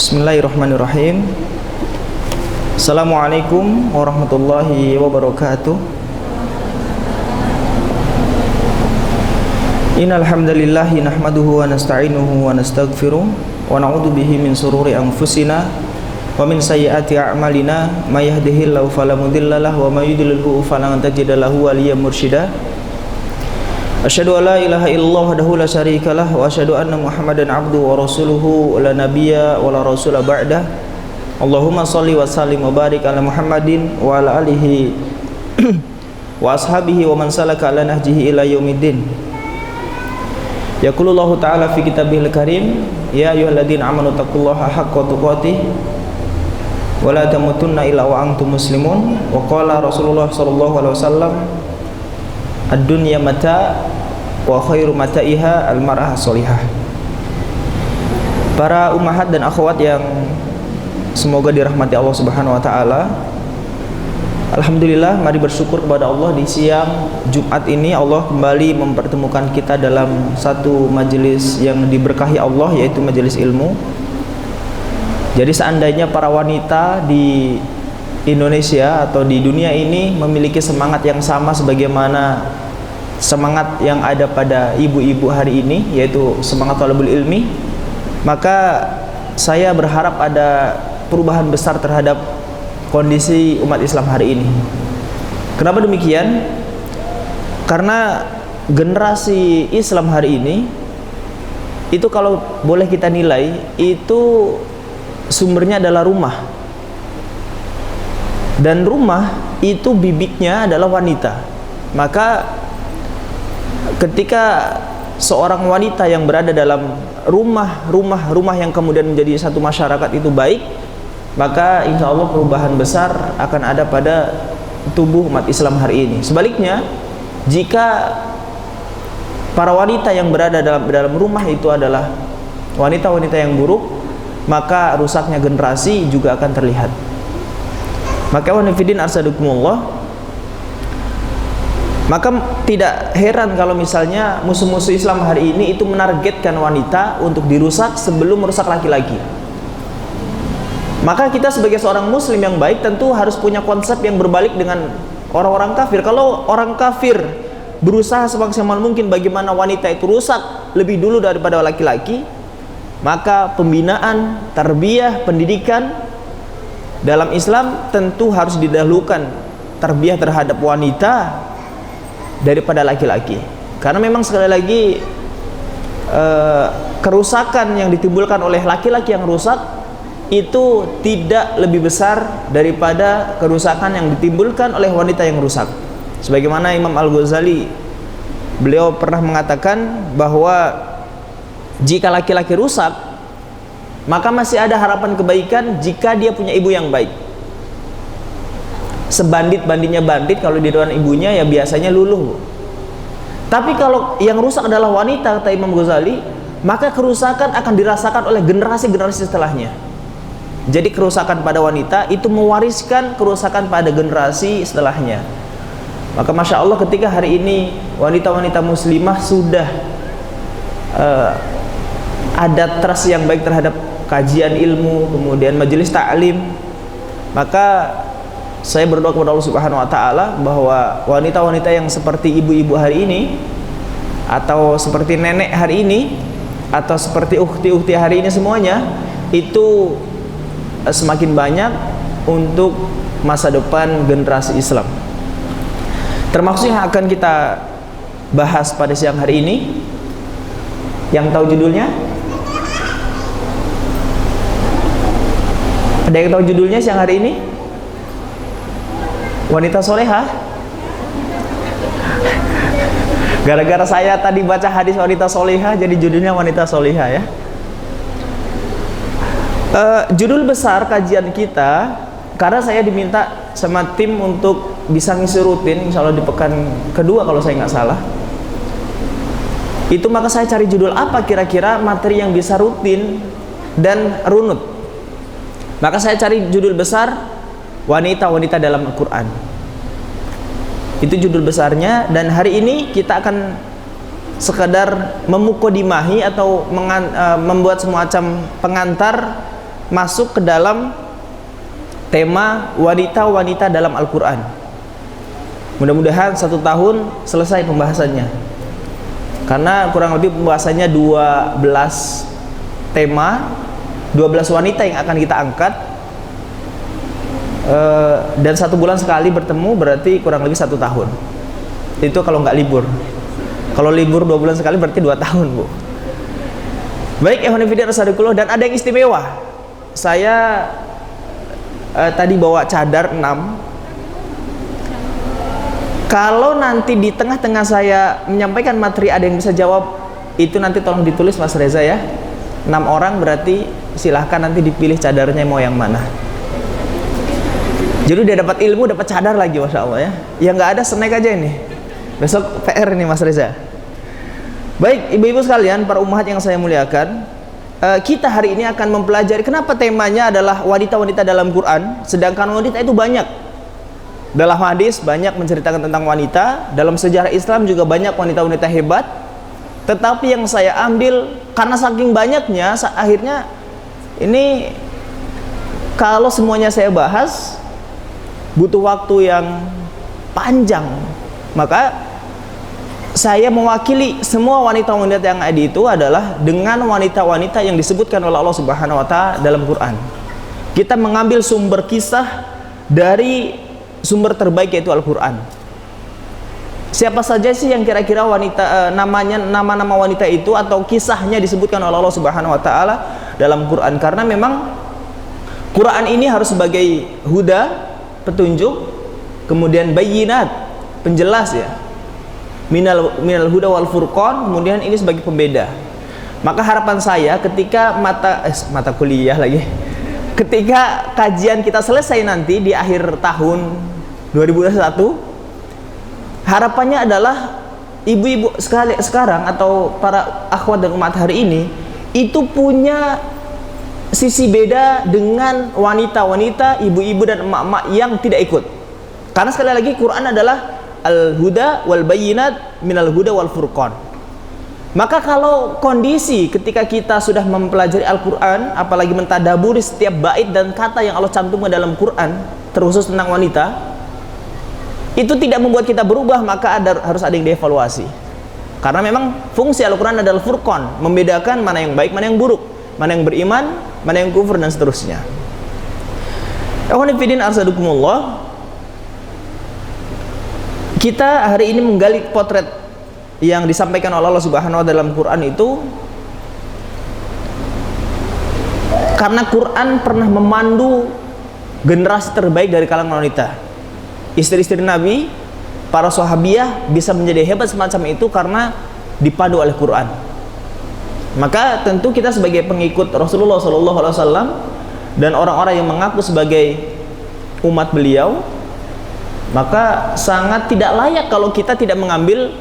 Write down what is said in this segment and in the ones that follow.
Bismillahirrahmanirrahim. Assalamualaikum warahmatullahi wabarakatuh. Innal hamdalillah nahmaduhu wa nasta'inuhu wa nastaghfiruh wa na'udzu bihi min shururi anfusina wa min sayyiati a'malina may yahdihillahu fala mudhillalah wa may yudlilhu falan tajida lahu waliyyan mursyida. Asyhadu an la ilaha illallah wahdahu la syarikalah wa asyhadu anna Muhammadan abduhu wa rasuluhu la nabiyya wa la rasula ba'dah. Allahumma shalli wa sallim wa barik ala Muhammadin wa ala alihi wa ashabihi wa man salaka ala nahjihi ila yaumiddin. Yaqulullahu ta'ala fi kitabihil karim, ya ayyuhalladzina amanu taqullaha haqqa tuqatih wa la tamutunna illa wa antum muslimun. Wa qala Rasulullah sallallahu alaihi wasallam, ad-dunya mata wa khairu mata'iha al-mar'ah sholihah. Para ummahat dan akhwat yang semoga dirahmati Allah Subhanahu wa taala, alhamdulillah, mari bersyukur kepada Allah di siang Jumat ini Allah kembali mempertemukan kita dalam satu majelis yang diberkahi Allah, yaitu majelis ilmu. Jadi seandainya para wanita di Indonesia atau di dunia ini memiliki semangat yang sama sebagaimana semangat yang ada pada ibu-ibu hari ini, yaitu semangat thalabul ilmi, maka saya berharap ada perubahan besar terhadap kondisi umat Islam hari ini. Kenapa demikian? Karena generasi Islam hari ini itu kalau boleh kita nilai, itu sumbernya adalah rumah. Dan rumah itu bibitnya adalah wanita. Maka ketika seorang wanita yang berada dalam rumah yang kemudian menjadi satu masyarakat itu baik, maka insya Allah perubahan besar akan ada pada tubuh umat Islam hari ini. Sebaliknya, jika para wanita yang berada dalam rumah itu adalah wanita-wanita yang buruk, maka rusaknya generasi juga akan terlihat. Maka wanifidin arsadukumullah, maka tidak heran kalau misalnya musuh-musuh Islam hari ini itu menargetkan wanita untuk dirusak sebelum merusak laki-laki. Maka kita sebagai seorang muslim yang baik tentu harus punya konsep yang berbalik dengan orang-orang kafir. Kalau orang kafir berusaha semaksimal mungkin bagaimana wanita itu rusak lebih dulu daripada laki-laki, maka pembinaan, tarbiyah, pendidikan dalam Islam tentu harus didahulukan tarbiyah terhadap wanita daripada laki-laki. Karena memang sekali lagi kerusakan yang ditimbulkan oleh laki-laki yang rusak itu tidak lebih besar daripada kerusakan yang ditimbulkan oleh wanita yang rusak. Sebagaimana Imam Al-Ghazali, beliau pernah mengatakan bahwa jika laki-laki rusak, maka masih ada harapan kebaikan jika dia punya ibu yang baik. Sebandit-banditnya bandit kalau di depan ibunya ya biasanya luluh. Tapi kalau yang rusak adalah wanita, kata Imam Ghazali, maka kerusakan akan dirasakan oleh generasi-generasi setelahnya. Jadi kerusakan pada wanita itu mewariskan kerusakan pada generasi setelahnya. Maka Masya Allah, ketika hari ini wanita-wanita muslimah sudah ada trust yang baik terhadap kajian ilmu, kemudian majelis ta'lim, maka saya berdoa kepada Allah Subhanahu wa taala bahwa wanita-wanita yang seperti ibu-ibu hari ini, atau seperti nenek hari ini, atau seperti ukhti-ukhti hari ini, semuanya itu semakin banyak untuk masa depan generasi Islam. Termasuk yang akan kita bahas pada siang hari ini, yang tahu judulnya? Ada yang tahu judulnya siang hari ini? Wanita solehah. Gara-gara saya tadi baca hadis wanita solehah, jadi judulnya wanita solehah ya. Judul besar kajian kita, karena saya diminta sama tim untuk bisa ngisi rutin, insya Allah di pekan kedua kalau saya nggak salah. Itu maka saya cari judul apa kira-kira materi yang bisa rutin dan runut. Maka saya cari judul besar, wanita-wanita dalam Al-Quran. Itu judul besarnya. Dan hari ini kita akan sekadar memukodimahi atau membuat semacam pengantar masuk ke dalam tema wanita-wanita dalam Al-Quran. Mudah-mudahan 1 tahun selesai pembahasannya, karena kurang lebih pembahasannya 12 tema, 12 wanita yang akan kita angkat, dan 1 bulan sekali bertemu, berarti kurang lebih 1 tahun. Itu kalau nggak libur. Kalau libur 2 bulan sekali berarti 2 tahun, Bu. Baik, ikhwanifidin rasadikuloh, dan ada yang istimewa. Saya tadi bawa cadar 6. Kalau nanti di tengah-tengah saya menyampaikan materi ada yang bisa jawab, itu nanti tolong ditulis Mas Reza ya. 6 orang berarti silahkan nanti dipilih cadarnya mau yang mana. Jadi udah dapat ilmu, dapat cadar lagi, Masya Allah ya. Ya nggak ada, snack aja ini. Besok PR ini Mas Reza. Baik, ibu-ibu sekalian, para ummahat yang saya muliakan, kita hari ini akan mempelajari kenapa temanya adalah wanita-wanita dalam Quran, sedangkan wanita itu banyak. Dalam hadis banyak menceritakan tentang wanita, dalam sejarah Islam juga banyak wanita-wanita hebat. Tetapi yang saya ambil, karena saking banyaknya, akhirnya ini kalau semuanya saya bahas butuh waktu yang panjang. Maka saya mewakili semua wanita-wanita yang ada itu adalah dengan wanita-wanita yang disebutkan oleh Allah Subhanahu wa Ta'ala dalam Quran. Kita mengambil sumber kisah dari sumber terbaik, yaitu Al-Quran. Siapa saja sih yang kira-kira wanita, nama-nama wanita itu atau kisahnya disebutkan oleh Allah Subhanahu wa Ta'ala dalam Quran? Karena memang Quran ini harus sebagai huda, petunjuk, kemudian bayyinat, penjelas ya. Minal huda wal furqan, kemudian ini sebagai pembeda. Maka harapan saya ketika mata kuliah lagi, ketika kajian kita selesai nanti di akhir tahun 2021, harapannya adalah ibu-ibu sekarang atau para akhwat dan umat hari ini itu punya sisi beda dengan wanita-wanita, ibu-ibu dan emak-emak yang tidak ikut. Karena sekali lagi Quran adalah al-huda wal bayyinat minal huda wal furqan. Maka kalau kondisi ketika kita sudah mempelajari Al-Quran, apalagi mentadaburi setiap bait dan kata yang Allah cantumkan dalam Quran, terkhusus tentang wanita, itu tidak membuat kita berubah, maka harus ada yang dievaluasi. Karena memang fungsi Al-Quran adalah furqan, membedakan mana yang baik, mana yang buruk, mana yang beriman, mana yang kufur, dan seterusnya. Ikhwanifidin arsadukumullah, kita hari ini menggali potret yang disampaikan oleh Allah Subhanahu wa Ta'ala dalam Quran itu, karena Quran pernah memandu generasi terbaik dari kalangan wanita. Istri-istri Nabi, para sahabiah bisa menjadi hebat semacam itu karena dipandu oleh Quran. Maka tentu kita sebagai pengikut Rasulullah SAW dan orang-orang yang mengaku sebagai umat beliau, maka sangat tidak layak kalau kita tidak mengambil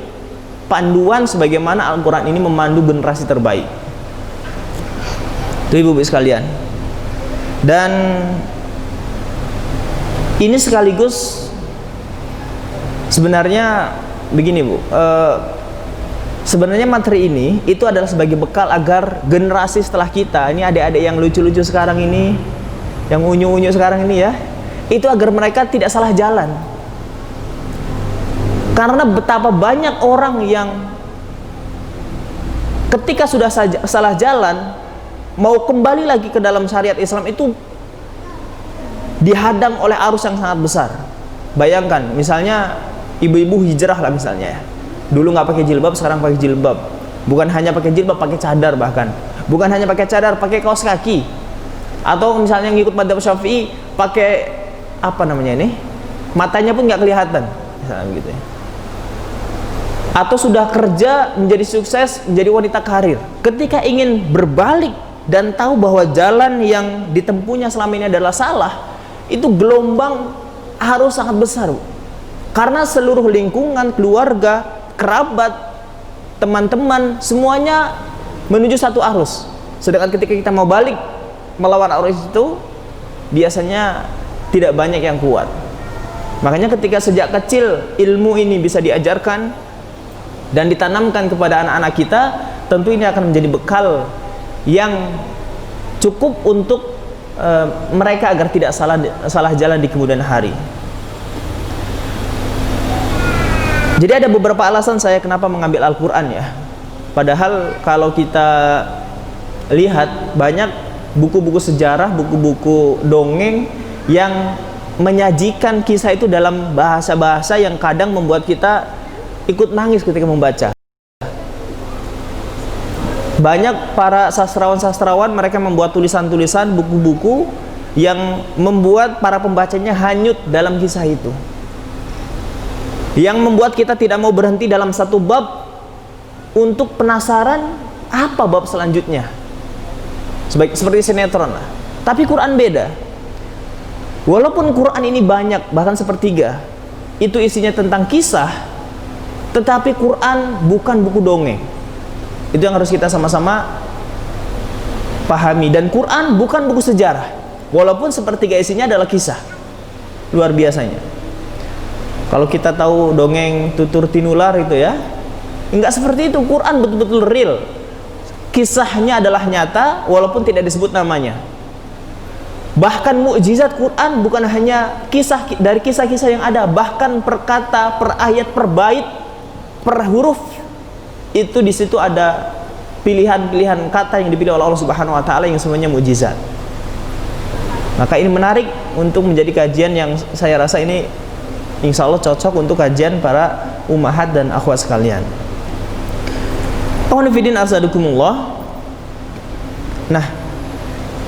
panduan sebagaimana Al-Quran ini memandu generasi terbaik. Itu ibu-ibu sekalian. Dan ini sekaligus sebenarnya begini, Bu, sebenarnya materi ini itu adalah sebagai bekal agar generasi setelah kita, ini adik-adik yang lucu-lucu sekarang ini, yang unyu-unyu sekarang ini ya, itu agar mereka tidak salah jalan. Karena betapa banyak orang yang ketika sudah salah jalan, mau kembali lagi ke dalam syariat Islam itu dihadang oleh arus yang sangat besar. Bayangkan, misalnya ibu-ibu hijrah lah misalnya ya. Dulu nggak pakai jilbab, sekarang pakai jilbab. Bukan hanya pakai jilbab, pakai cadar bahkan. Bukan hanya pakai cadar, pakai kaos kaki. Atau misalnya ngikut madzhab Syafi'i, pakai apa namanya ini? Matanya pun nggak kelihatan, misalnya begitu ya. Atau sudah kerja, menjadi sukses, menjadi wanita karir. Ketika ingin berbalik dan tahu bahwa jalan yang ditempuhnya selama ini adalah salah, itu gelombang harus sangat besar, Bu. Karena seluruh lingkungan, keluarga, kerabat, teman-teman, semuanya menuju satu arus. Sedangkan ketika kita mau balik melawan arus itu, biasanya tidak banyak yang kuat. Makanya ketika sejak kecil ilmu ini bisa diajarkan dan ditanamkan kepada anak-anak kita, tentu ini akan menjadi bekal yang cukup untuk mereka agar tidak salah jalan di kemudian hari. Jadi ada beberapa alasan saya kenapa mengambil Al-Quran ya. Padahal kalau kita lihat banyak buku-buku sejarah, buku-buku dongeng yang menyajikan kisah itu dalam bahasa-bahasa yang kadang membuat kita ikut nangis ketika membaca. Banyak para sastrawan-sastrawan mereka membuat tulisan-tulisan, buku-buku yang membuat para pembacanya hanyut dalam kisah itu, yang membuat kita tidak mau berhenti dalam satu bab untuk penasaran apa bab selanjutnya. Seperti sinetron lah. Tapi Quran beda. Walaupun Quran ini banyak, bahkan sepertiga itu isinya tentang kisah, tetapi Quran bukan buku dongeng. Itu yang harus kita sama-sama pahami. Dan Quran bukan buku sejarah, walaupun sepertiga isinya adalah kisah. Luar biasanya. Kalau kita tahu dongeng Tutur Tinular itu ya, enggak seperti itu. Quran betul-betul real. Kisahnya adalah nyata walaupun tidak disebut namanya. Bahkan mukjizat Quran bukan hanya kisah dari kisah-kisah yang ada, bahkan per kata, per ayat, per bait, per huruf itu di situ ada pilihan-pilihan kata yang dipilih oleh Allah Subhanahu wa taala yang semuanya mukjizat. Maka ini menarik untuk menjadi kajian yang saya rasa ini insya Allah cocok untuk kajian para ummahat dan akhwat sekalian. Qanifidin arsadukumullah. Nah,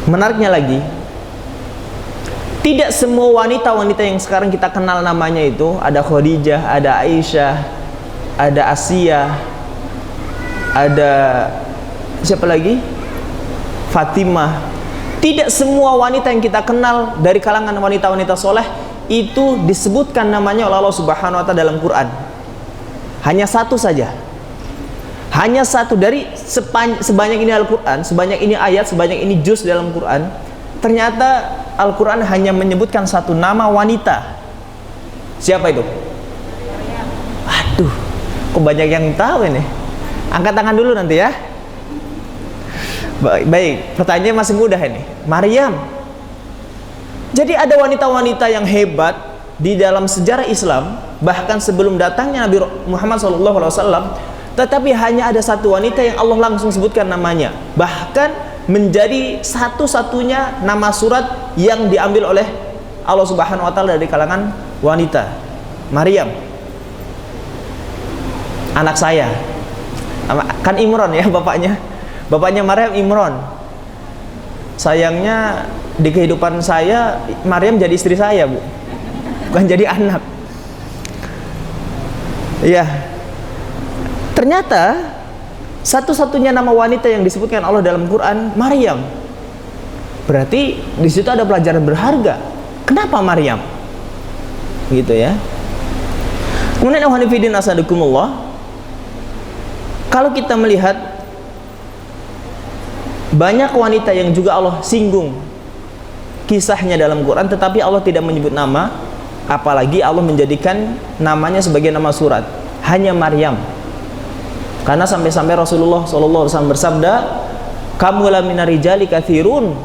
menariknya lagi, tidak semua wanita-wanita yang sekarang kita kenal namanya itu, ada Khadijah, ada Aisyah, ada Asia, ada siapa lagi? Fatimah. Tidak semua wanita yang kita kenal dari kalangan wanita-wanita soleh itu disebutkan namanya oleh Allah Subhanahu wa taala dalam Quran. Hanya satu saja. Hanya satu dari sebanyak ini Al-Quran, sebanyak ini ayat, sebanyak ini juz dalam Quran. Ternyata Al-Quran hanya menyebutkan satu nama wanita. Siapa itu? Aduh, kok banyak yang tahu ini. Angkat tangan dulu nanti ya. Baik, pertanyaannya masih mudah ini. Maryam. Jadi ada wanita-wanita yang hebat di dalam sejarah Islam, bahkan sebelum datangnya Nabi Muhammad SAW, tetapi hanya ada satu wanita yang Allah langsung sebutkan namanya, bahkan menjadi satu-satunya nama surat yang diambil oleh Allah Subhanahu wa taala dari kalangan wanita. Maryam, anak saya. Kan Imran ya bapaknya Maryam Imran. Sayangnya di kehidupan saya Maryam jadi istri saya, Bu, bukan jadi anak. Iya. Ternyata satu-satunya nama wanita yang disebutkan Allah dalam Quran Maryam. Berarti di situ ada pelajaran berharga. Kenapa Maryam? Gitu ya. Kemudian Hanifidin asadukumullah, kalau kita melihat banyak wanita yang juga Allah singgung kisahnya dalam Quran, tetapi Allah tidak menyebut nama, apalagi Allah menjadikan namanya sebagai nama surat. Hanya Maryam. Karena sampai-sampai Rasulullah SAW bersabda, "Kamula minar rijali katsirun,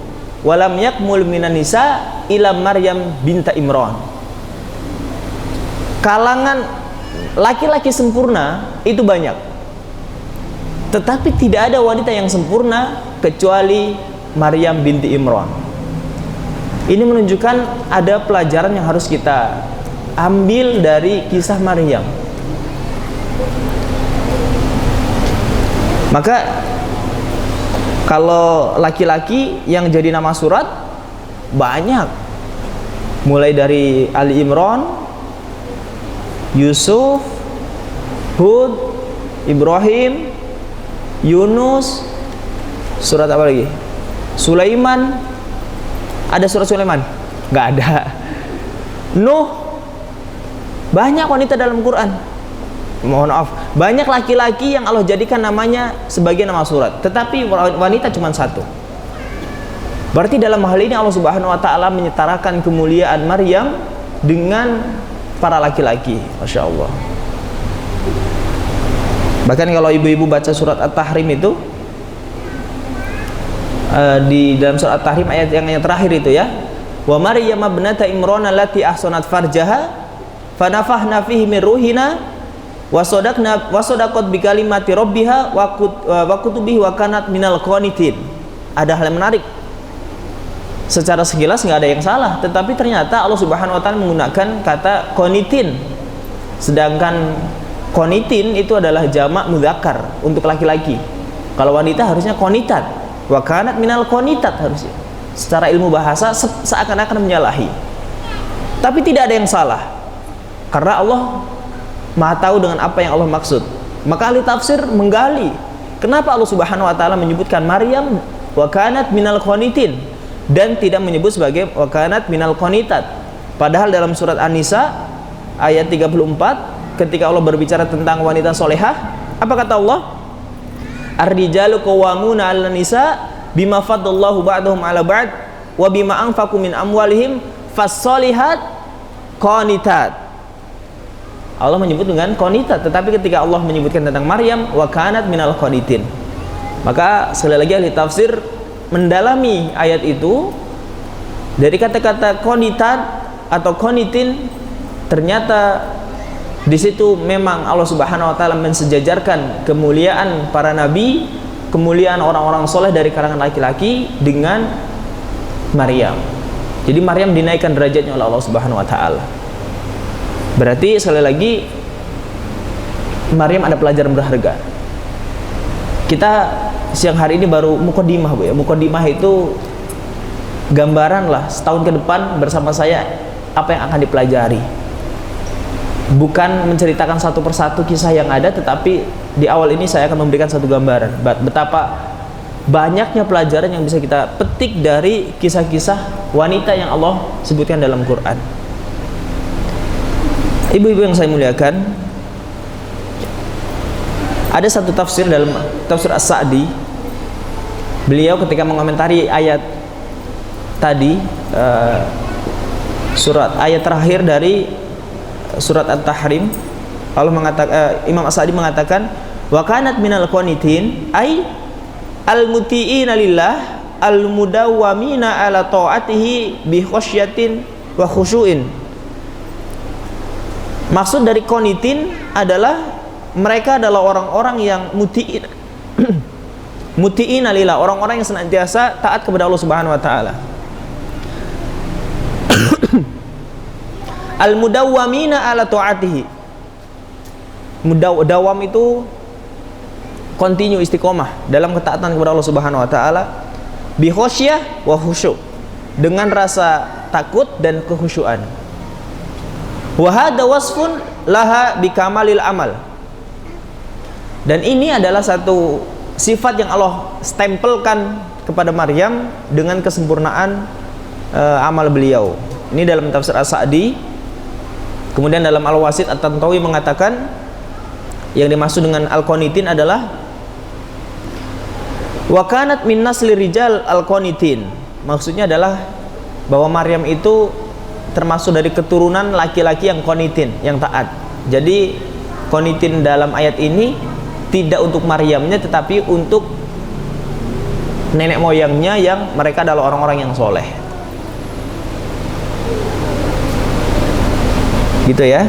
walam yakmul minan nisa ila Maryam binta Imran." Kalangan laki-laki sempurna itu banyak, tetapi tidak ada wanita yang sempurna kecuali Maryam binti Imran. Ini menunjukkan ada pelajaran yang harus kita ambil dari kisah Maryam. Maka kalau laki-laki yang jadi nama surat banyak, mulai dari Ali Imran, Yusuf, Hud, Ibrahim, Yunus, surat apa lagi? Sulaiman. Ada surat Sulaiman? Nggak ada. Nuh. Banyak wanita dalam Quran. Mohon maaf, banyak laki-laki yang Allah jadikan namanya sebagai nama surat, tetapi wanita cuma satu. Berarti dalam hal ini Allah Subhanahu wa taala menyetarakan kemuliaan Maryam dengan para laki-laki. Masya Allah. Bahkan kalau ibu-ibu baca surat At-Tahrim itu, di dalam surat At-Tahrim ayat yang terakhir itu ya. Wa Maryam ibnata Imran allati ahsanat farjaha fanafakhna fihi min ruhina wa sadaqat bi kalimati rabbiha wa kutubihi wa kanat minal qanitin. Ada hal yang menarik. Secara sekilas nggak ada yang salah, tetapi ternyata Allah Subhanahu wa taala menggunakan kata qanitin. Sedangkan qanitin itu adalah jamak mudzakkar untuk laki-laki. Kalau wanita harusnya qanitat. Wa kanat minal qanitat harusnya. Secara ilmu bahasa seakan-akan menyalahi. Tapi tidak ada yang salah. Karena Allah Maha tahu dengan apa yang Allah maksud. Maka ahli tafsir menggali kenapa Allah Subhanahu wa taala menyebutkan Maryam wa kanat minal qanitin dan tidak menyebut sebagai wa kanat minal qanitat. Padahal dalam surat An-Nisa ayat 34 ketika Allah berbicara tentang wanita solehah, apa kata Allah? Ar-rijalu qawwamuna 'alan nisa bima faddallahu ba'dahum 'ala ba'd wa bima anfaqu min amwalihim fas-solihat qanitat. Allah menyebut dengan qanitat, tetapi ketika Allah menyebutkan tentang Maryam wa kanat minal qanitin, maka sekali lagi ahli tafsir mendalami ayat itu dari kata-kata qanitat atau qanitin. Ternyata di situ memang Allah Subhanahu wa taala mensejajarkan kemuliaan para nabi, kemuliaan orang-orang soleh dari kalangan laki-laki dengan Maryam. Jadi Maryam dinaikkan derajatnya oleh Allah Subhanahu wa taala. Berarti sekali lagi Maryam ada pelajaran berharga. Kita siang hari ini baru muqaddimah, Bu ya. Muqaddimah itu gambaran lah setahun ke depan bersama saya apa yang akan dipelajari. Bukan menceritakan satu persatu kisah yang ada, tetapi di awal ini saya akan memberikan satu gambaran betapa banyaknya pelajaran yang bisa kita petik dari kisah-kisah wanita yang Allah sebutkan dalam Quran. Ibu-ibu yang saya muliakan, ada satu tafsir dalam tafsir As-Sa'di. Beliau ketika mengomentari ayat tadi, surat ayat terakhir dari surat At-Tahrim, Allah mengatakan, Imam As-Sa'di mengatakan wa kanat minal qanitin ay al-muti'ina lillah al-mudawwamina ala ta'atihi bi khasyatin wa khusyu'in. Maksud dari qanitin adalah mereka adalah orang-orang yang muti'in muti'ina lillah, orang-orang yang senantiasa taat kepada Allah Subhanahu wa taala. Al-mudawwamina ala ta'atihi. Dawam itu continue, istiqomah dalam ketaatan kepada Allah Subhanahu wa taala, bi khasyah wa khusyuk, dengan rasa takut dan kekhusyuan. Wa hadza wasfun laha bi kamalil amal. Dan ini adalah satu sifat yang Allah stempelkan kepada Maryam dengan kesempurnaan amal beliau. Ini dalam tafsir As-Sa'di. Kemudian dalam Al-Wasit At-Tantawi mengatakan yang dimaksud dengan al-qanitin adalah wa kanat min nasli rijal al-qanitin. Maksudnya adalah bahwa Maryam itu termasuk dari keturunan laki-laki yang qanitin, yang taat. Jadi qanitin dalam ayat ini tidak untuk Maryamnya, tetapi untuk nenek moyangnya yang mereka adalah orang-orang yang soleh. Gitu ya.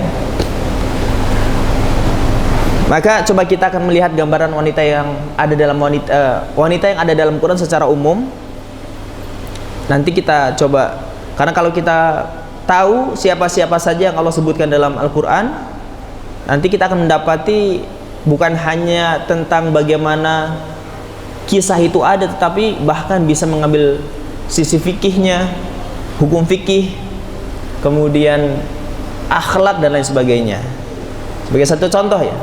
Maka coba kita akan melihat gambaran wanita yang ada dalam wanita yang ada dalam Quran secara umum. Nanti kita coba, karena kalau kita tahu siapa-siapa saja yang Allah sebutkan dalam Al-Quran, nanti kita akan mendapati bukan hanya tentang bagaimana kisah itu ada, tetapi bahkan bisa mengambil sisi fikihnya, hukum fikih, kemudian akhlak dan lain sebagainya. Sebagai satu contoh ya,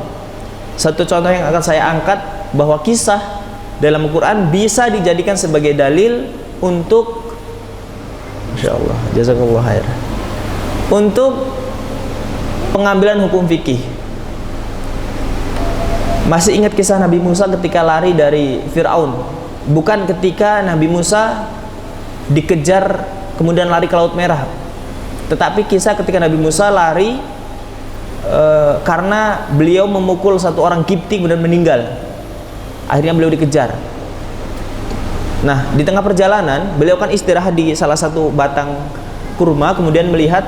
satu contoh yang akan saya angkat, bahwa kisah dalam Al-Quran bisa dijadikan sebagai dalil untuk, Masya Allah, jazakallah khair, untuk pengambilan hukum fikih. Masih ingat kisah Nabi Musa ketika lari dari Fir'aun? Bukan ketika Nabi Musa dikejar kemudian lari ke Laut Merah, tetapi kisah ketika Nabi Musa lari karena beliau memukul satu orang Kipti kemudian meninggal. Akhirnya beliau dikejar. Nah, di tengah perjalanan beliau kan istirahat di salah satu batang kurma, kemudian melihat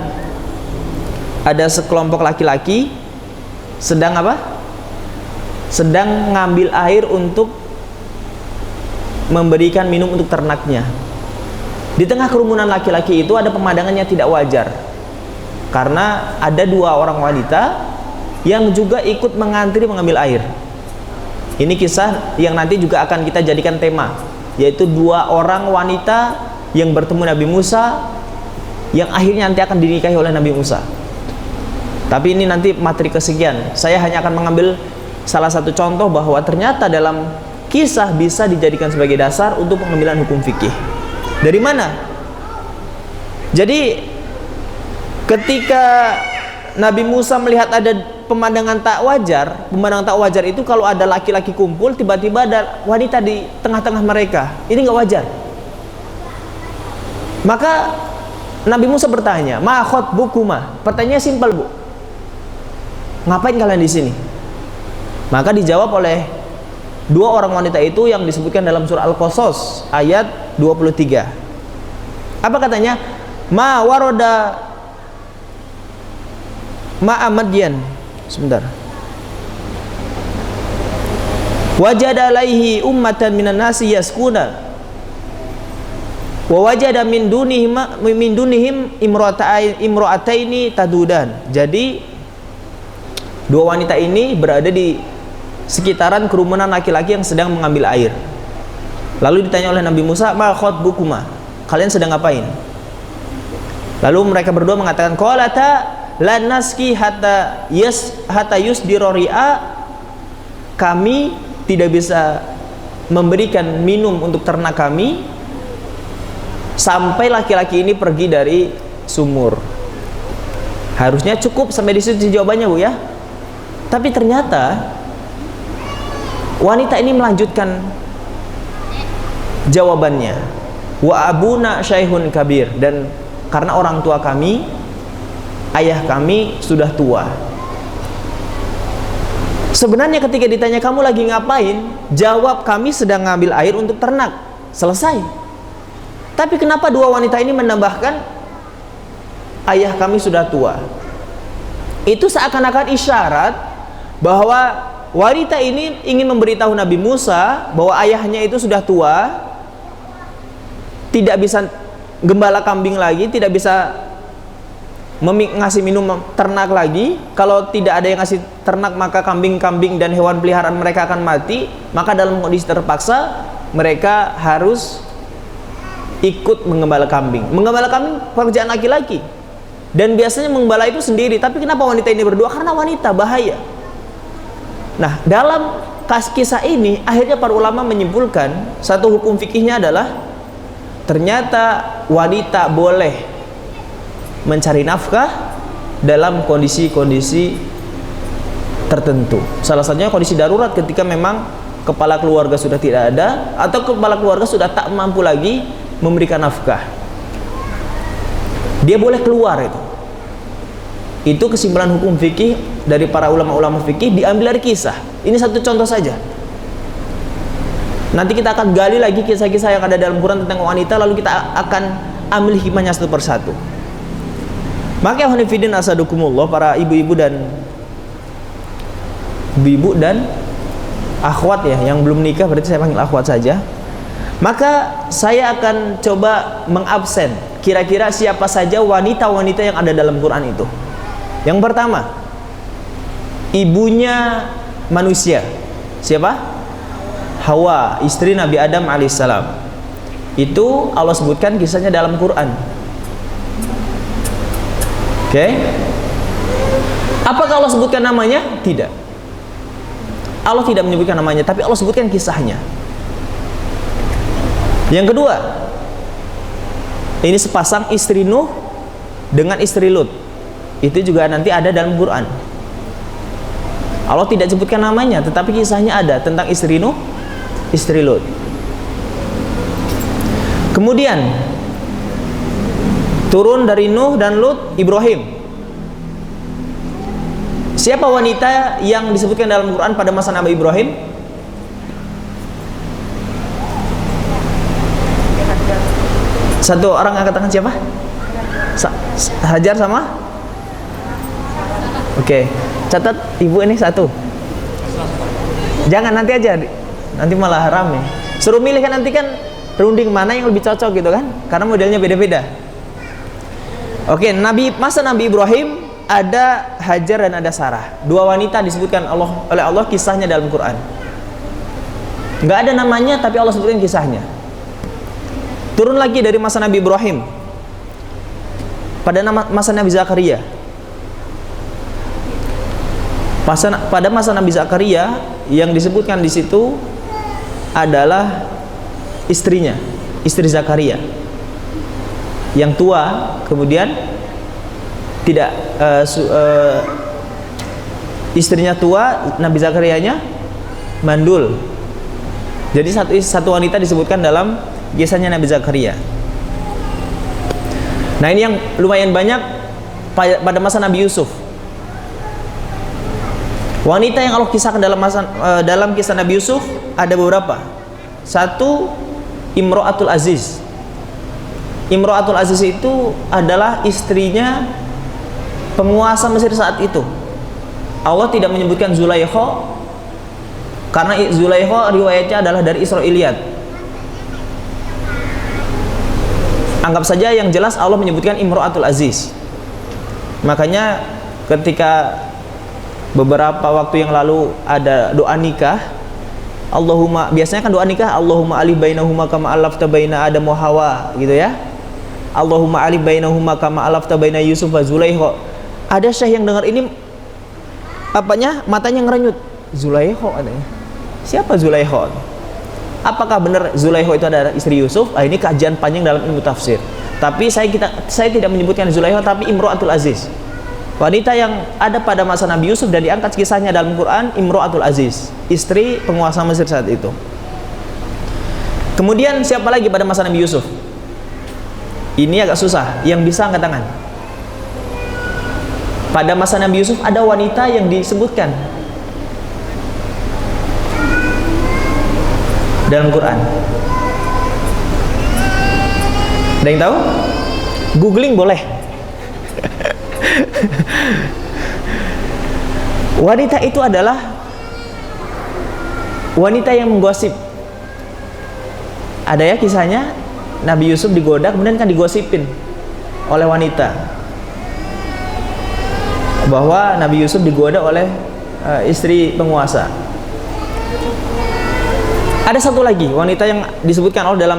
ada sekelompok laki-laki sedang apa? Sedang ngambil air untuk memberikan minum untuk ternaknya. Di tengah kerumunan laki-laki itu ada pemandangan yang tidak wajar, karena ada dua orang wanita yang juga ikut mengantri mengambil air. Ini kisah yang nanti juga akan kita jadikan tema, yaitu dua orang wanita yang bertemu Nabi Musa, yang akhirnya nanti akan dinikahi oleh Nabi Musa. Tapi ini nanti materi kesekian. Saya hanya akan mengambil salah satu contoh bahwa ternyata dalam kisah bisa dijadikan sebagai dasar untuk pengambilan hukum fikih. Dari mana? Jadi ketika Nabi Musa melihat ada pemandangan tak wajar, pemandangan tak wajar itu kalau ada laki-laki kumpul, tiba-tiba ada wanita di tengah-tengah mereka. Ini nggak wajar. Maka Nabi Musa bertanya, "Ma khatbukuma?" Pertanyaannya simpel, Bu. Ngapain kalian di sini? Maka dijawab oleh dua orang wanita itu yang disebutkan dalam surah Al-Qasas ayat 23. Apa katanya? Ma waroda ma Madyan. Sebentar. Wajada alaihi ummatan minan nasi yaskuna wa wajada min dunihim imra'ataini tadudan. Jadi dua wanita ini berada di sekitaran kerumunan laki-laki yang sedang mengambil air. Lalu ditanya oleh Nabi Musa, "Ma khatbukuma?" Kalian sedang ngapain? Lalu mereka berdua mengatakan, "Qalata la naski hatta yusdira ri'a." Kami tidak bisa memberikan minum untuk ternak kami sampai laki-laki ini pergi dari sumur. Harusnya cukup sampai di situ jawabannya, Bu, ya. Tapi ternyata wanita ini melanjutkan jawabannya. Wa abuna syaihun kabir, dan karena orang tua kami, ayah kami sudah tua. Sebenarnya ketika ditanya kamu lagi ngapain, jawab kami sedang ngambil air untuk ternak. Selesai. Tapi kenapa dua wanita ini menambahkan ayah kami sudah tua? Itu seakan-akan isyarat bahwa wanita ini ingin memberitahu Nabi Musa bahwa ayahnya itu sudah tua, tidak bisa gembala kambing lagi, tidak bisa ngasih minum ternak lagi. Kalau tidak ada yang ngasih ternak, maka kambing-kambing dan hewan peliharaan mereka akan mati. Maka dalam kondisi terpaksa mereka harus ikut menggembala kambing. Menggembala kambing pekerjaan laki-laki, dan biasanya menggembala itu sendiri. Tapi kenapa wanita ini berdua? Karena wanita bahaya. Nah, dalam kisah ini akhirnya para ulama menyimpulkan satu hukum fikihnya adalah ternyata wanita boleh mencari nafkah dalam kondisi-kondisi tertentu. Salah satunya kondisi darurat, ketika memang kepala keluarga sudah tidak ada atau kepala keluarga sudah tak mampu lagi memberikan nafkah. Dia boleh keluar itu. Itu kesimpulan hukum fikih dari para ulama-ulama fikih diambil dari kisah. Ini satu contoh saja. Nanti kita akan gali lagi kisah-kisah yang ada dalam Quran tentang wanita, lalu kita akan ambil hikmahnya satu persatu. Maka hanifidin asadukumullah, para ibu-ibu dan akhwat ya, yang belum nikah berarti saya panggil akhwat saja. Maka saya akan coba mengabsen kira-kira siapa saja wanita-wanita yang ada dalam Quran itu. Yang pertama, ibunya manusia. Siapa? Hawa, istri Nabi Adam alaihissalam. Itu Allah sebutkan kisahnya dalam Quran. Oke? Apakah Allah sebutkan namanya? Tidak. Allah tidak menyebutkan namanya, tapi Allah sebutkan kisahnya. Yang kedua, ini sepasang istri Nuh dengan istri Lut. Itu juga nanti ada dalam Quran. Allah tidak sebutkan namanya, tetapi kisahnya ada tentang istri Nuh, istri Lut. Kemudian turun dari Nuh dan Lut, Ibrahim. Siapa wanita yang disebutkan dalam Quran pada masa Nabi Ibrahim? Satu orang angkat tangan siapa? Hajar sama? Oke. Catat ibu ini satu. Jangan nanti aja. Nanti malah haram ya. Suruh milih kan, nanti kan runding mana yang lebih cocok gitu kan? Karena modelnya beda-beda. Oke, masa Nabi Ibrahim ada Hajar dan ada Sarah. Dua wanita disebutkan oleh Allah kisahnya dalam Quran. Nggak ada namanya tapi Allah sebutkan kisahnya. Turun lagi dari masa Nabi Ibrahim pada masa Nabi Zakaria. Pada masa Nabi Zakaria yang disebutkan di situ adalah istrinya, istri Zakaria yang tua, kemudian tidak istrinya tua, Nabi Zakarianya mandul. Jadi satu wanita disebutkan dalam kisahnya Nabi Zakaria. Nah, ini yang lumayan banyak pada masa Nabi Yusuf. Wanita yang Allah kisahkan dalam kisah Nabi Yusuf ada beberapa. Satu, Imro'atul Aziz. Imro'atul Aziz itu adalah istrinya penguasa Mesir saat itu. Allah tidak menyebutkan Zulaikha karena Zulaikha riwayatnya adalah dari Israiliyat. Anggap saja yang jelas Allah menyebutkan Imro'atul Aziz. Makanya ketika beberapa waktu yang lalu ada doa nikah, Allahumma, biasanya kan doa nikah Allahumma alif bainahuma kama alafta baina Adam wa Hawa gitu ya. Allahumma alif bainahuma kama alafta baina Yusuf wa Zulaikha. Ada syekh yang dengar ini matanya ngerenyut. Zulaikha katanya. Siapa Zulaikha? Apakah benar Zulaikha itu adalah istri Yusuf? Ini kajian panjang dalam ilmu tafsir. Tapi saya tidak menyebutkan Zulaikha, tapi Imro'atul Aziz. Wanita yang ada pada masa Nabi Yusuf dan diangkat kisahnya dalam Quran, Imro'atul Aziz, istri penguasa Mesir saat itu. Kemudian siapa lagi pada masa Nabi Yusuf? Ini agak susah, yang bisa angkat tangan. Pada masa Nabi Yusuf ada wanita yang disebutkan dalam Quran. Ada yang tahu? Googling boleh. Wanita itu adalah wanita yang menggosip. Ada ya kisahnya, Nabi Yusuf digoda, kemudian kan digosipin oleh wanita bahwa Nabi Yusuf digoda oleh istri penguasa. Ada satu lagi wanita yang disebutkan Allah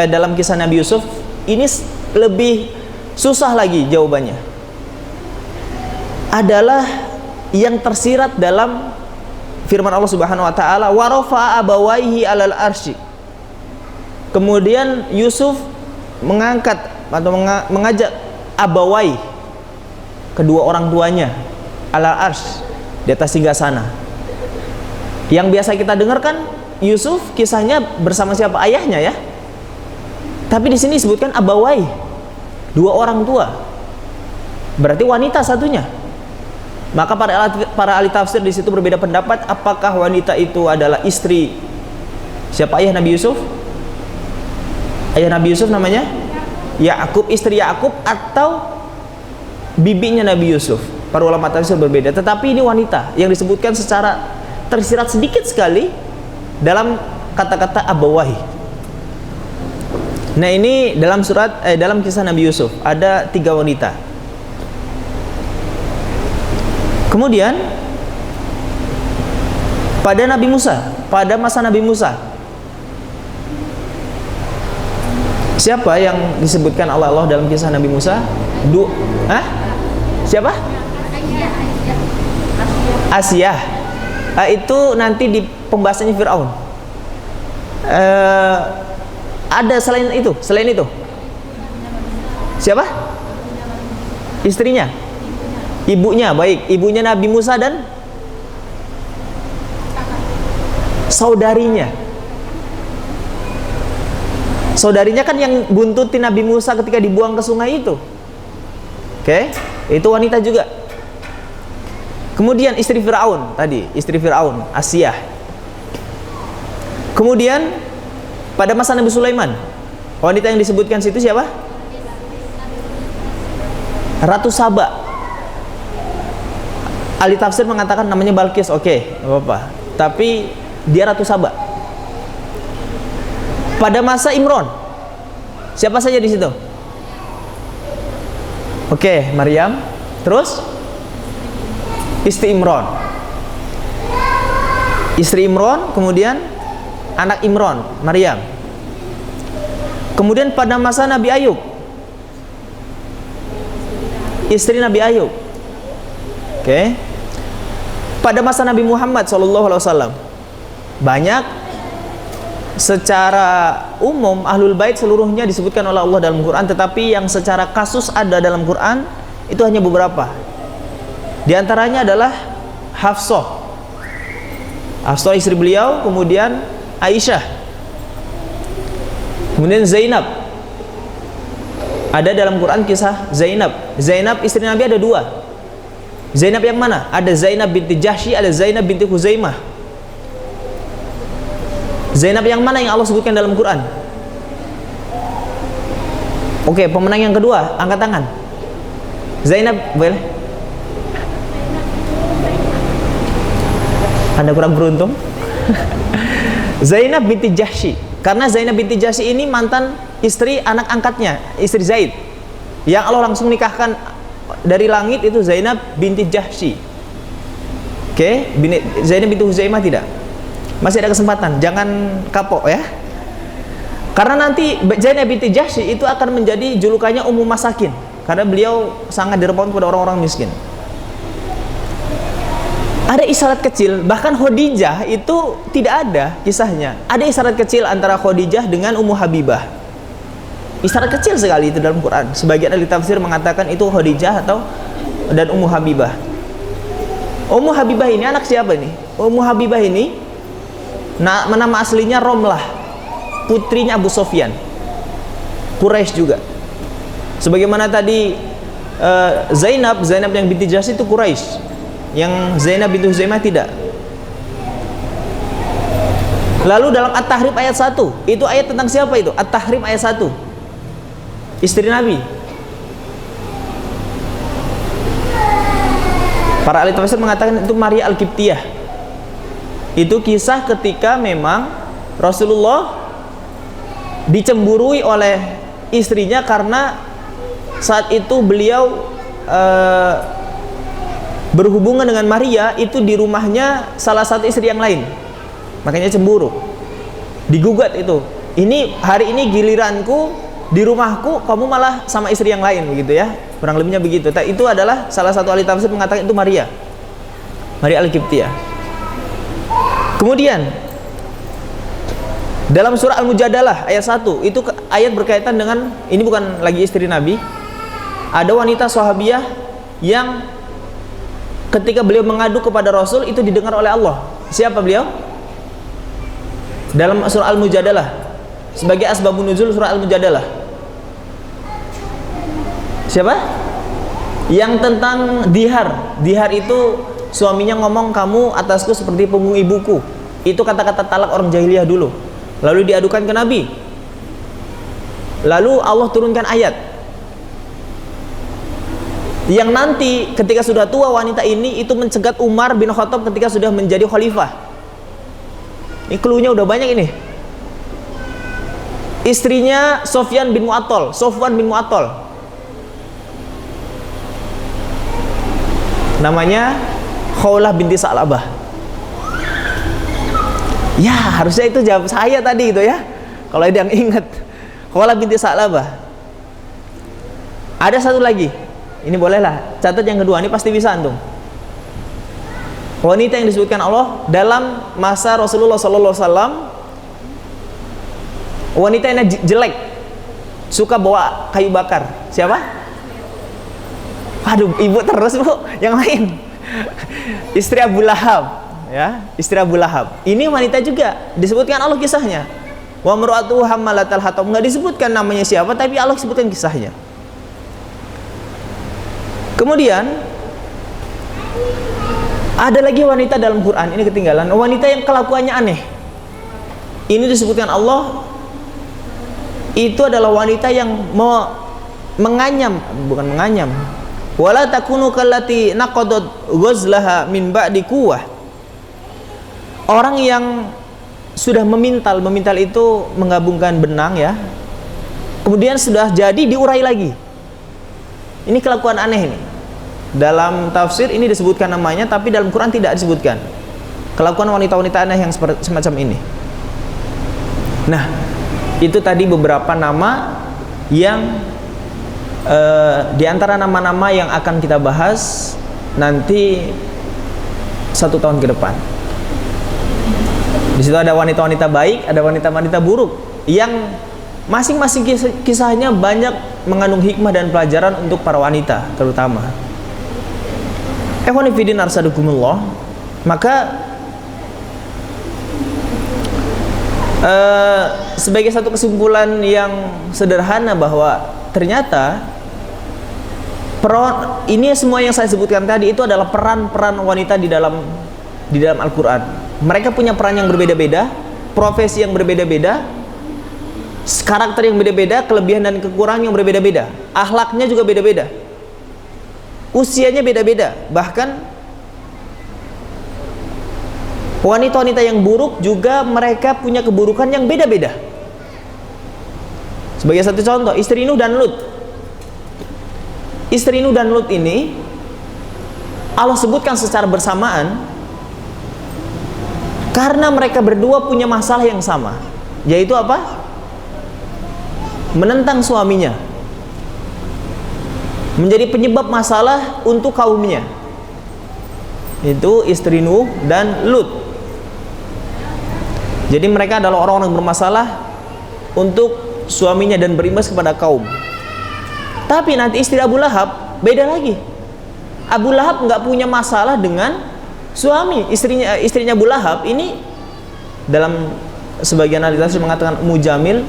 dalam kisah Nabi Yusuf. Ini lebih susah lagi jawabannya. Adalah yang tersirat dalam firman Allah Subhanahu wa taala, wa rafa'a abawaihi 'alal arsy. Kemudian Yusuf mengangkat atau mengajak abawai, kedua orang tuanya, 'alal arsy, di atas singgasana. Yang biasa kita dengar kan Yusuf kisahnya bersama siapa? Ayahnya ya. Tapi di sini disebutkan abawai, dua orang tua. Berarti wanita satunya. Maka para ahli tafsir di situ berbeda pendapat apakah wanita itu adalah istri siapa ayah Nabi Yusuf? Ayah Nabi Yusuf namanya Yakub, istri Yakub, atau bibinya Nabi Yusuf. Para ulama tafsir berbeda. Tetapi ini wanita yang disebutkan secara tersirat sedikit sekali dalam kata-kata abawahi. Nah, ini dalam kisah Nabi Yusuf ada 3 wanita. Kemudian pada Nabi Musa, pada masa Nabi Musa, siapa yang disebutkan Allah dalam kisah Nabi Musa? Siapa? Asia. Itu nanti di pembahasannya Fir'aun. Ada selain itu? Siapa? Istrinya? Ibunya, baik. Ibunya Nabi Musa dan saudarinya. Saudarinya kan yang buntutin Nabi Musa ketika dibuang ke sungai itu. Oke, itu wanita juga. Kemudian istri Fir'aun tadi, istri Fir'aun, Asia. Kemudian pada masa Nabi Sulaiman Wanita yang disebutkan situ siapa? Ratu Saba. Ahli tafsir mengatakan namanya Balkis. Oke, nggak apa-apa. Tapi dia Ratu Saba. Pada masa Imron, siapa saja di situ? Oke, Maryam. Terus istri Imron. Istri Imron, kemudian anak Imron, Maryam. Kemudian pada masa Nabi Ayub, istri Nabi Ayub. Oke. Pada masa Nabi Muhammad SAW, banyak. Secara umum Ahlul Bait seluruhnya disebutkan oleh Allah dalam Quran, tetapi yang secara kasus ada dalam Quran itu hanya beberapa. Di antaranya adalah Hafsah. Hafsah istri beliau, kemudian Aisyah, kemudian Zainab. Ada dalam Quran kisah Zainab. Zainab istri Nabi ada dua. Zainab yang mana? Ada Zainab binti Jahsy, ada Zainab binti Khuzaimah. Zainab yang mana yang Allah sebutkan dalam Quran? Oke, pemenang yang kedua, angkat tangan. Zainab, boleh? Anda kurang beruntung. Zainab binti Jahsy. Karena Zainab binti Jahsy ini mantan istri anak angkatnya, istri Zaid. Yang Allah langsung nikahkan dari langit itu Zainab binti Jahsy. Oke, Zainab binti Huzaimah tidak. Masih ada kesempatan, jangan kapok ya. Karena nanti Zainab binti Jahsy itu akan menjadi julukannya Ummu Masakin, karena beliau sangat dermawan kepada orang-orang miskin. Ada isyarat kecil, bahkan Khadijah itu tidak ada kisahnya. Ada isyarat kecil antara Khadijah dengan Ummu Habibah. Isyarat kecil sekali itu dalam Quran. Sebagian ahli tafsir mengatakan itu Khadijah dan Ummu Habibah. Ummu Habibah ini anak siapa nih? Ummu Habibah ini nama aslinya Romlah, putrinya Abu Sofyan, Quraisy juga. Sebagaimana tadi Zainab yang binti Jahsy itu Quraisy, yang Zainab binti Huzaimah tidak. Lalu dalam At-Tahrim ayat 1, itu ayat tentang siapa itu? At-Tahrim ayat 1, istri Nabi. Para ahli tafsir mengatakan itu Maria Al-Qibtiyah. Itu kisah ketika memang Rasulullah dicemburui oleh istrinya karena saat itu beliau berhubungan dengan Maria itu di rumahnya salah satu istri yang lain, makanya cemburu, digugat itu. Ini hari ini giliranku di rumahku, kamu malah sama istri yang lain, begitu ya, kurang lebihnya begitu. Itu adalah salah satu ahli tafsir mengatakan itu Maria Al-Qibtiyah. Kemudian dalam surah Al-Mujadalah ayat 1, itu ayat berkaitan dengan, ini bukan lagi istri Nabi. Ada wanita sahabiyah yang ketika beliau mengadu kepada Rasul itu didengar oleh Allah. Siapa beliau? Dalam surah Al-Mujadalah, sebagai asbabun nuzul surah Al-Mujadalah. Siapa? Yang tentang dihar. Dihar itu suaminya ngomong, kamu atasku seperti punggung ibuku. Itu kata-kata talak orang jahiliyah dulu. Lalu diadukan ke Nabi. Lalu Allah turunkan ayat yang nanti ketika sudah tua wanita ini itu mencegat Umar bin Khattab ketika sudah menjadi khalifah. Ini cluenya udah banyak ini. Istrinya Sofwan bin Mu'attal. Namanya Khawlah binti Sa'labah. Ya, harusnya itu jawab saya tadi itu ya. Kalau ada yang ingat. Khawlah binti Sa'labah. Ada satu lagi. Ini bolehlah. Catat yang kedua, ini pasti bisa antum. Wanita yang disebutkan Allah dalam masa Rasulullah SAW. Wanita yang jelek, suka bawa kayu bakar. Siapa? Aduh, ibu terus bu. Yang lain. Istri Abu Lahab. Ya, istri Abu Lahab. Ini wanita juga disebutkan Allah kisahnya. Wa mar'atu hammalatal hatab. Enggak disebutkan namanya siapa, tapi Allah sebutkan kisahnya. Kemudian ada lagi wanita dalam Quran, ini ketinggalan, wanita yang kelakuannya aneh. Ini disebutkan Allah itu adalah wanita yang menganyam, bukan menganyam. Wala takunu kallati naqadat ghazlaha min ba'di quwwah. Orang yang sudah memintal itu menggabungkan benang ya. Kemudian sudah jadi diurai lagi. Ini kelakuan aneh ini. Dalam tafsir ini disebutkan namanya, tapi dalam Quran tidak disebutkan. Kelakuan wanita-wanita aneh yang semacam ini. Nah, itu tadi beberapa nama yang di antara nama-nama yang akan kita bahas nanti 1 tahun ke depan. Di situ ada wanita-wanita baik, ada wanita-wanita buruk yang masing-masing kisahnya banyak mengandung hikmah dan pelajaran untuk para wanita terutama. Ikhwani fillah arsadukumullah. Maka sebagai satu kesimpulan yang sederhana bahwa ternyata ini semua yang saya sebutkan tadi itu adalah peran-peran wanita di dalam Al-Quran. Mereka punya peran yang berbeda-beda, profesi yang berbeda-beda, karakter yang beda-beda, kelebihan dan kekurangan yang berbeda-beda, akhlaknya juga beda-beda, usianya beda-beda. Bahkan wanita-wanita yang buruk juga mereka punya keburukan yang beda-beda. Sebagai satu contoh, istri Nuh dan Lut. Istri Nuh dan Lut ini Allah sebutkan secara bersamaan karena mereka berdua punya masalah yang sama, yaitu apa? Menentang suaminya, menjadi penyebab masalah untuk kaumnya. Itu istri Nuh dan Lut. Jadi mereka adalah orang-orang yang bermasalah untuk suaminya dan berimbas kepada kaum. Tapi nanti istri Abu Lahab beda lagi. Abu Lahab nggak punya masalah dengan suami. Istrinya Abu Lahab ini dalam sebagian ahli tafsir mengatakan Mujamil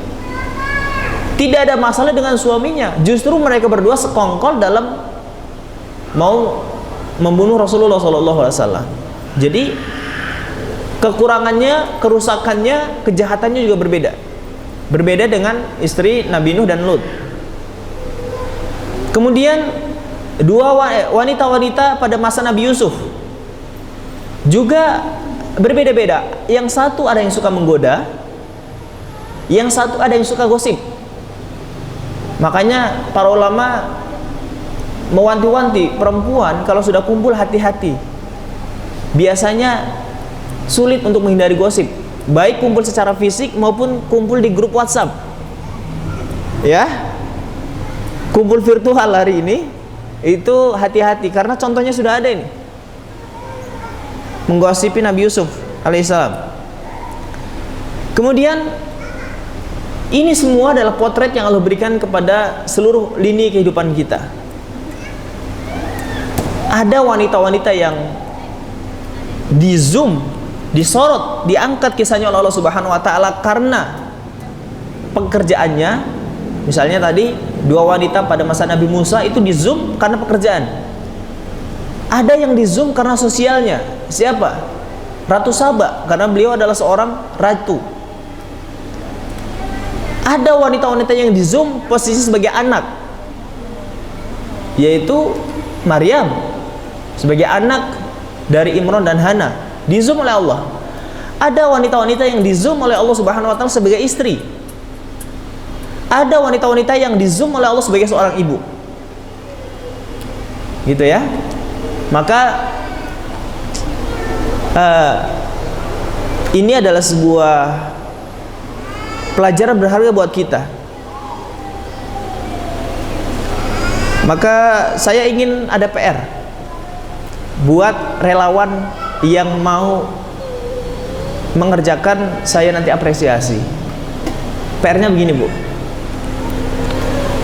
tidak ada masalah dengan suaminya. Justru mereka berdua sekongkol dalam mau membunuh Rasulullah SAW. Jadi kekurangannya, kerusakannya, kejahatannya juga berbeda. Berbeda dengan istri Nabi Nuh dan Lut. Kemudian dua wanita-wanita pada masa Nabi Yusuf juga berbeda-beda. Yang satu ada yang suka menggoda, yang satu ada yang suka gosip. Makanya para ulama mewanti-wanti perempuan kalau sudah kumpul hati-hati. Biasanya sulit untuk menghindari gosip, baik kumpul secara fisik maupun kumpul di grup WhatsApp. Ya, kumpul virtual hari ini itu hati-hati karena contohnya sudah ada ini, menggosipi Nabi Yusuf alaihissalam. Kemudian ini semua adalah potret yang Allah berikan kepada seluruh lini kehidupan kita. Ada wanita-wanita yang di zoom, disorot, diangkat kisahnya oleh Allah Subhanahu wa taala karena pekerjaannya. Misalnya tadi dua wanita pada masa Nabi Musa itu di zoom karena pekerjaan. Ada yang di zoom karena sosialnya. Siapa? Ratu Saba, karena beliau adalah seorang ratu. Ada wanita-wanita yang di zoom posisi sebagai anak, yaitu Maryam sebagai anak dari Imran dan Hana, di zoom oleh Allah. Ada wanita-wanita yang di zoom oleh Allah Subhanahu wa taala sebagai istri. Ada wanita-wanita yang di zoom oleh Allah sebagai seorang ibu. Gitu ya. Maka ini adalah sebuah pelajaran berharga buat kita. Maka saya ingin ada PR buat relawan yang mau mengerjakan, saya nanti apresiasi. PR-nya begini, Bu.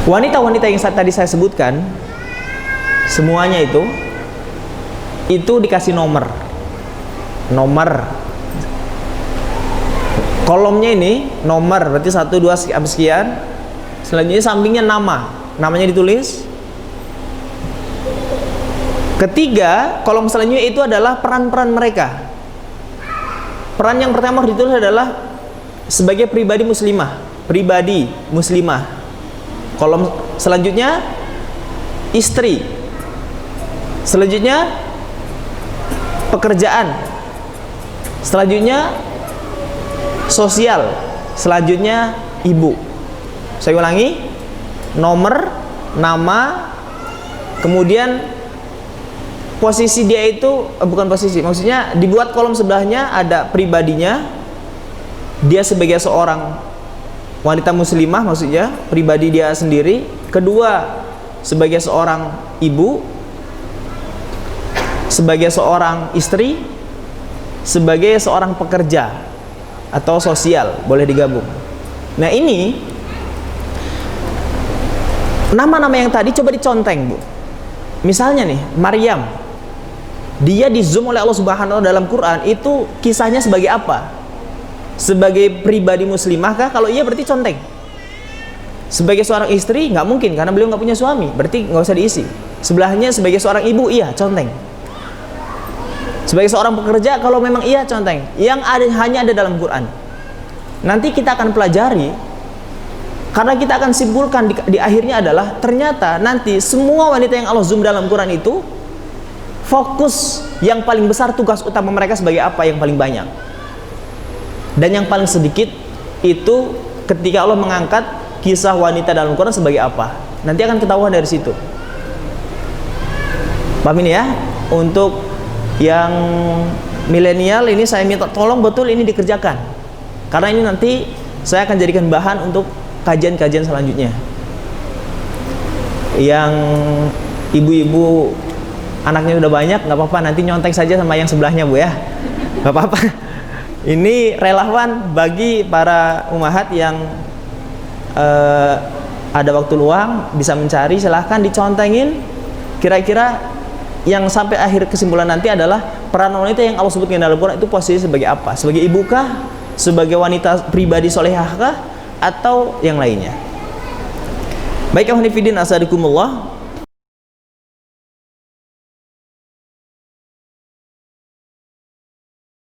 Wanita-wanita yang tadi saya sebutkan semuanya itu dikasih nomor kolomnya ini nomor, berarti 1, 2, sekian. Selanjutnya sampingnya namanya ditulis. Ketiga, kolom selanjutnya itu adalah peran-peran mereka. Peran yang pertama ditulis adalah sebagai pribadi muslimah. pribadi muslimah. Kolom selanjutnya istri. Selanjutnya pekerjaan. Selanjutnya sosial. Selanjutnya ibu. Saya ulangi, nomor, nama, kemudian posisi dia itu bukan posisi, maksudnya dibuat kolom sebelahnya ada pribadinya, dia sebagai seorang wanita muslimah, maksudnya pribadi dia sendiri. Kedua, sebagai seorang ibu, sebagai seorang istri, sebagai seorang pekerja atau sosial, boleh digabung. Nah, ini nama-nama yang tadi coba diconteng, Bu. Misalnya nih, Maryam, dia di zoom oleh Allah Subhanahu wa Ta'ala dalam Quran, itu kisahnya sebagai apa? Sebagai pribadi muslimah kah? Kalau iya berarti conteng. Sebagai seorang istri nggak mungkin, karena beliau nggak punya suami, berarti nggak usah diisi. Sebelahnya sebagai seorang ibu, iya conteng. Sebagai seorang pekerja, kalau memang iya conteng. Yang ada hanya ada dalam Quran. Nanti kita akan pelajari, karena kita akan simpulkan di akhirnya adalah ternyata nanti semua wanita yang Allah zoom dalam Quran itu fokus yang paling besar, tugas utama mereka sebagai apa yang paling banyak, dan yang paling sedikit itu ketika Allah mengangkat kisah wanita dalam Quran sebagai apa. Nanti akan ketahuan dari situ. Paham ini ya? Untuk yang milenial ini saya minta tolong betul ini dikerjakan, karena ini nanti saya akan jadikan bahan untuk kajian-kajian selanjutnya. Yang ibu-ibu anaknya udah banyak, nggak apa-apa, nanti nyontek saja sama yang sebelahnya, Bu ya, nggak apa-apa. Ini relawan bagi para umahat yang ada waktu luang, bisa mencari, silahkan dicontengin. Kira-kira yang sampai akhir kesimpulan nanti adalah peran wanita yang Allah sebutkan dalam Quran itu posisi sebagai apa? Sebagai ibukah? Sebagai wanita pribadi solehahkah? Atau yang lainnya? Baik, ikhwan fillah, asadikumullah.